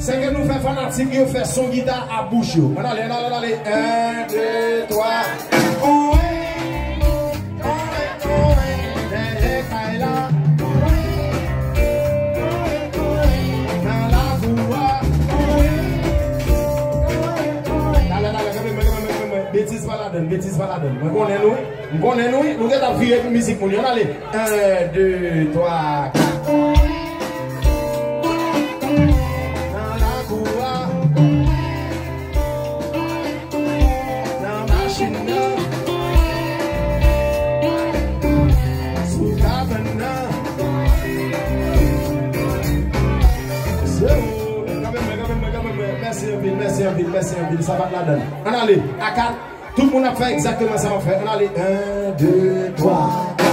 c'est que nous faisons fanatique, nous faisons son guitare à bouche. On allez, 1, 2, 3. Bêtise balade. Nous connaissons, nous avons prié pour musique. On allez, 1, 2, 3, 4. Dans la cour, dans la machine, sous la cabane. Merci un peu, ça va la donne. On allez, à 4. Tout le monde a fait exactement ça, on fait. On allez, 1, 2, 3, 4.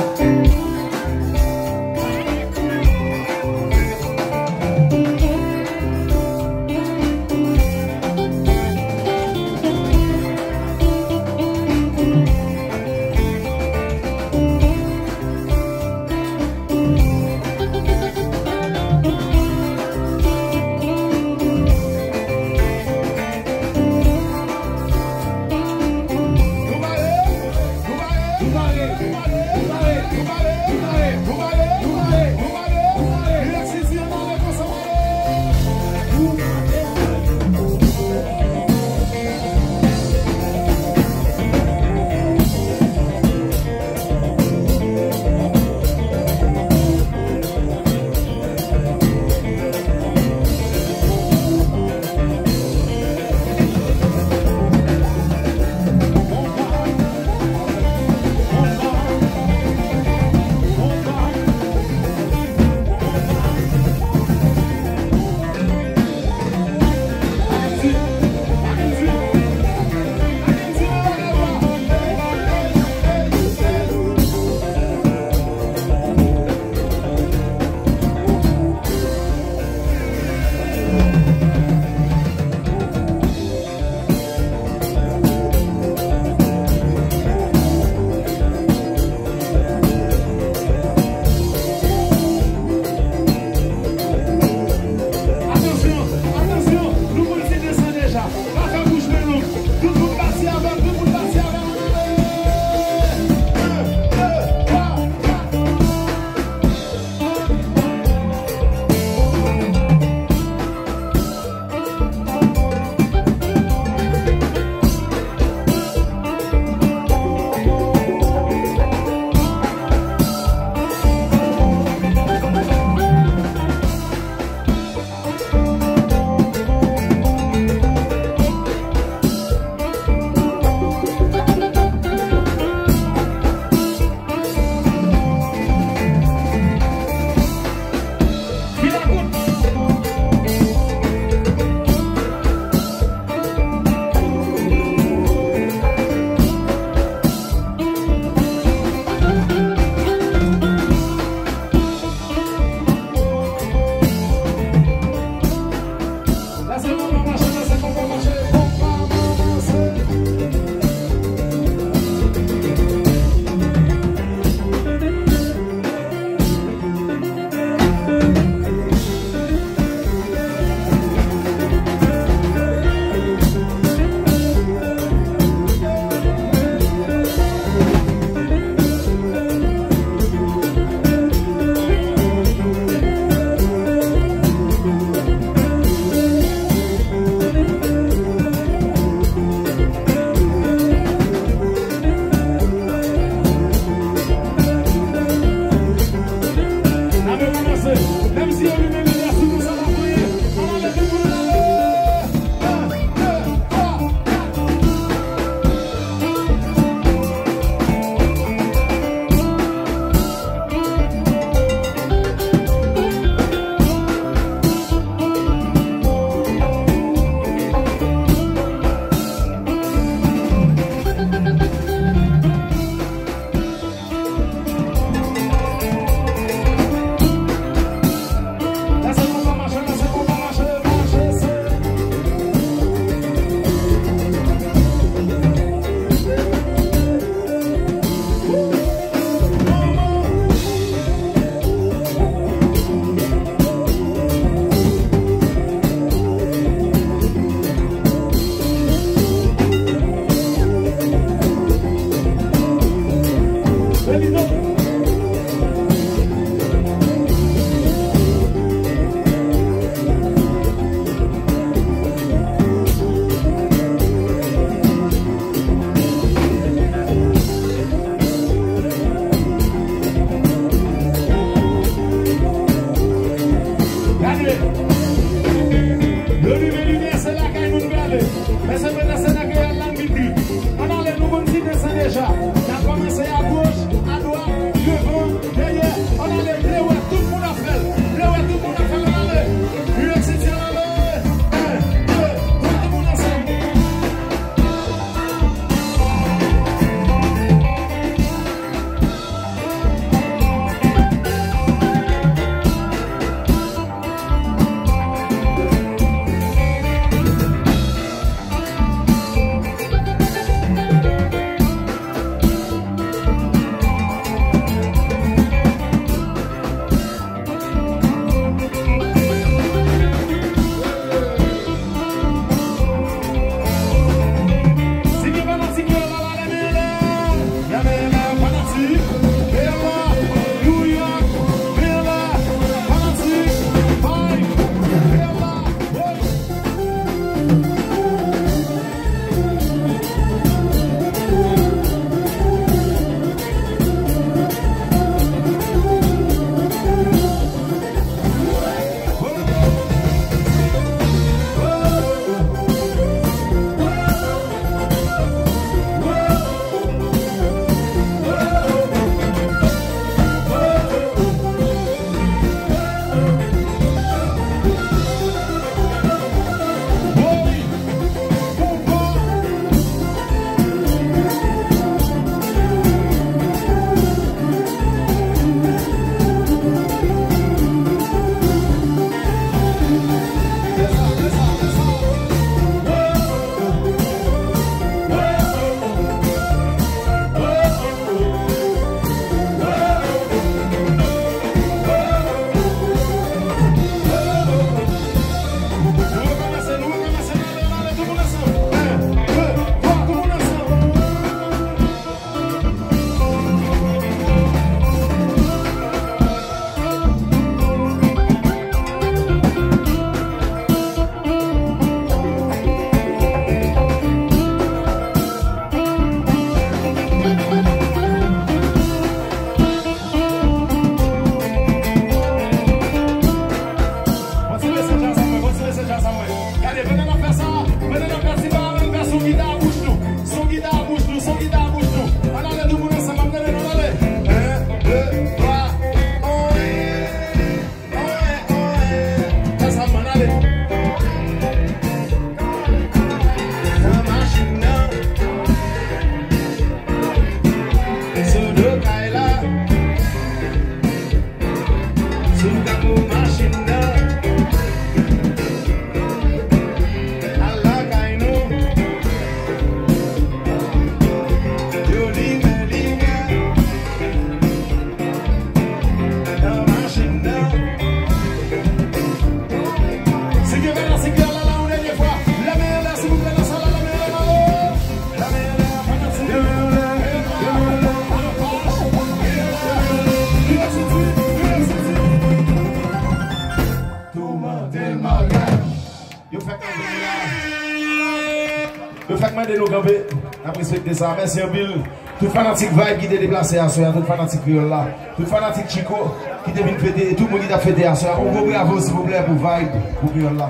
Le fait que nous camper, on respecter ça. Merci Bill. Tout fanatique vibe qui est déplacé à soi, tout fanatique créole là, tout fanatique Chico qui est venu fêter, tout le monde qui a fêté à soi. On vous bravo s'il vous plaît pour vibe, pour créole là.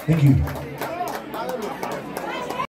Thank you.